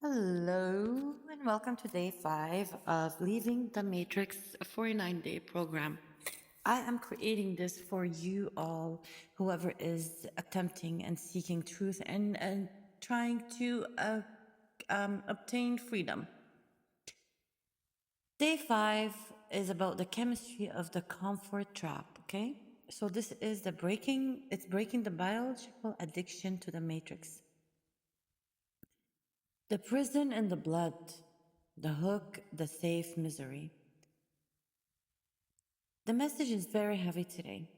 Hello, and welcome to day 5 of Leaving the Matrix 49-day program. I am creating this for you all, whoever is attempting and seeking truth and trying to obtain freedom. Day 5 is about the chemistry of the comfort trap, okay? So this is it's breaking the biological addiction to the matrix. The prison and the blood, the hook, the safe misery. The message is very heavy today.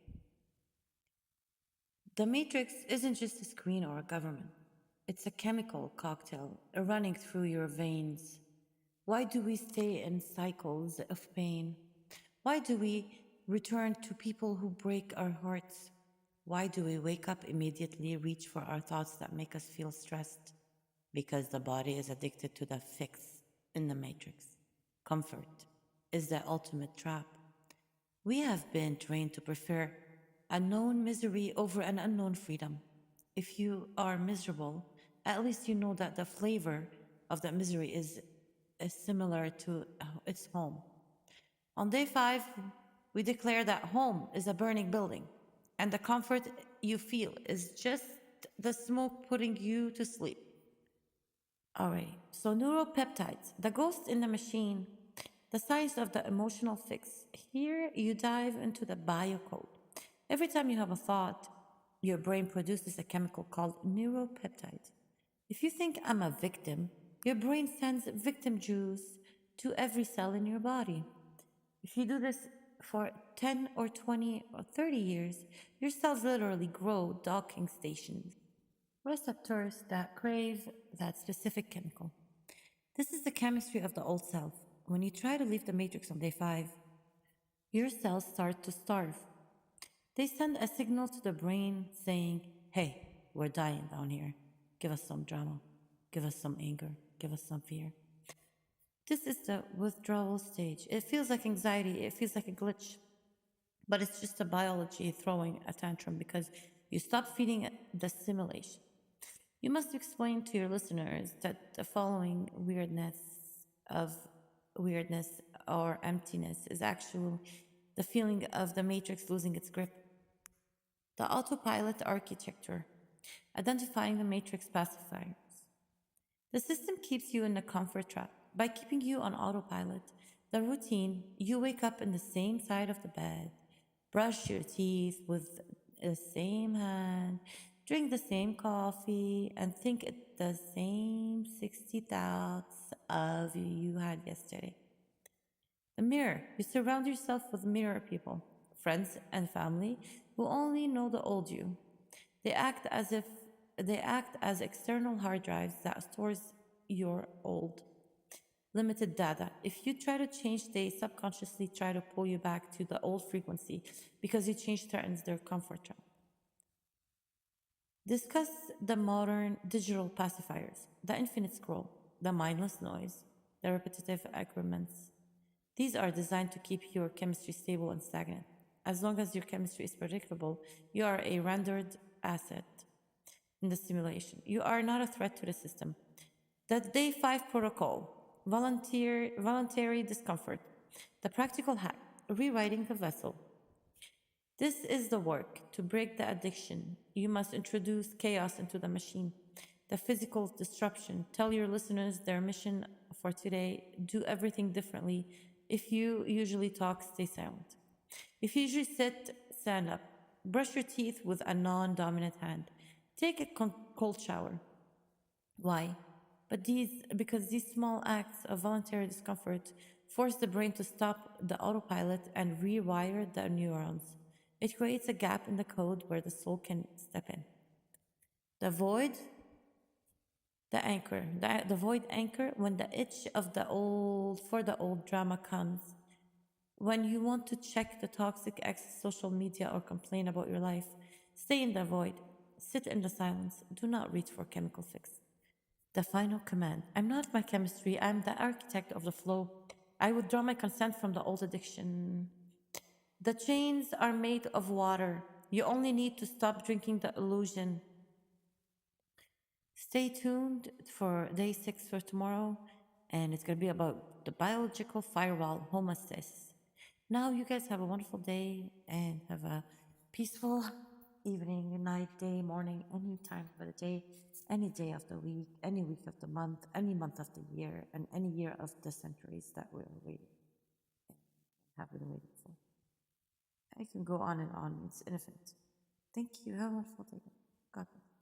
The matrix isn't just a screen or a government. It's a chemical cocktail running through your veins. Why do we stay in cycles of pain? Why do we return to people who break our hearts? Why do we wake up immediately, reach for our thoughts that make us feel stressed? Because the body is addicted to the fix in the matrix. Comfort is the ultimate trap. We have been trained to prefer a known misery over an unknown freedom. If you are miserable, at least you know that the flavor of that misery is similar to its home. On day 5, we declare that home is a burning building, and the comfort you feel is just the smoke putting you to sleep. Alright, so neuropeptides, the ghost in the machine, the science of the emotional fix. Here you dive into the biocode. Every time you have a thought, your brain produces a chemical called neuropeptides. If you think I'm a victim, your brain sends victim juice to every cell in your body. If you do this for 10 or 20 or 30 years, your cells literally grow docking stations, receptors that crave that specific chemical. This is the chemistry of the old self. When you try to leave the matrix on day 5, your cells start to starve. They send a signal to the brain saying, hey, we're dying down here. Give us some drama. Give us some anger. Give us some fear. This is the withdrawal stage. It feels like anxiety. It feels like a glitch. But it's just a biology throwing a tantrum because you stop feeding the simulation. You must explain to your listeners that the following of weirdness or emptiness is actually the feeling of the matrix losing its grip. The autopilot architecture, identifying the matrix pacifiers. The system keeps you in a comfort trap by keeping you on autopilot. The routine, you wake up in the same side of the bed, brush your teeth with the same hand, drink the same coffee, and think the same 60 thoughts of you had yesterday. The mirror, you surround yourself with mirror people, friends and family who only know the old you. They act as external hard drives that stores your old limited data. If you try to change, they subconsciously try to pull you back to the old frequency because you change threatens their comfort trap. Discuss the modern digital pacifiers, the infinite scroll, the mindless noise, the repetitive agreements. These are designed to keep your chemistry stable and stagnant. As long as your chemistry is predictable, you are a rendered asset in the simulation. You are not a threat to the system. The day 5 protocol, voluntary discomfort, the practical hack, rewriting the vessel. This is the work to break the addiction. You must introduce chaos into the machine. The physical disruption. Tell your listeners their mission for today. Do everything differently. If you usually talk, stay silent. If you usually sit, stand up. Brush your teeth with a non dominant hand. Take a cold shower. Why? Because these small acts of voluntary discomfort force the brain to stop the autopilot and rewire the neurons. It creates a gap in the code where the soul can step in. The void, the void anchor, when the itch of the old for the old drama comes, when you want to check the toxic ex social media or complain about your life, stay in the void, sit in the silence, do not reach for chemical fix. The final command. I'm not my chemistry, I'm the architect of the flow. I withdraw my consent from the old addiction. The chains are made of water. You only need to stop drinking the illusion. Stay tuned for day 6 for tomorrow, and it's going to be about the biological firewall homeostasis. Now, you guys have a wonderful day and have a peaceful evening, night, day, morning, any time for the day, any day of the week, any week of the month, any month of the year, and any year of the centuries that we're waiting, have been waiting for. I can go on and on. It's infinite. Thank you. Have a wonderful day. God bless.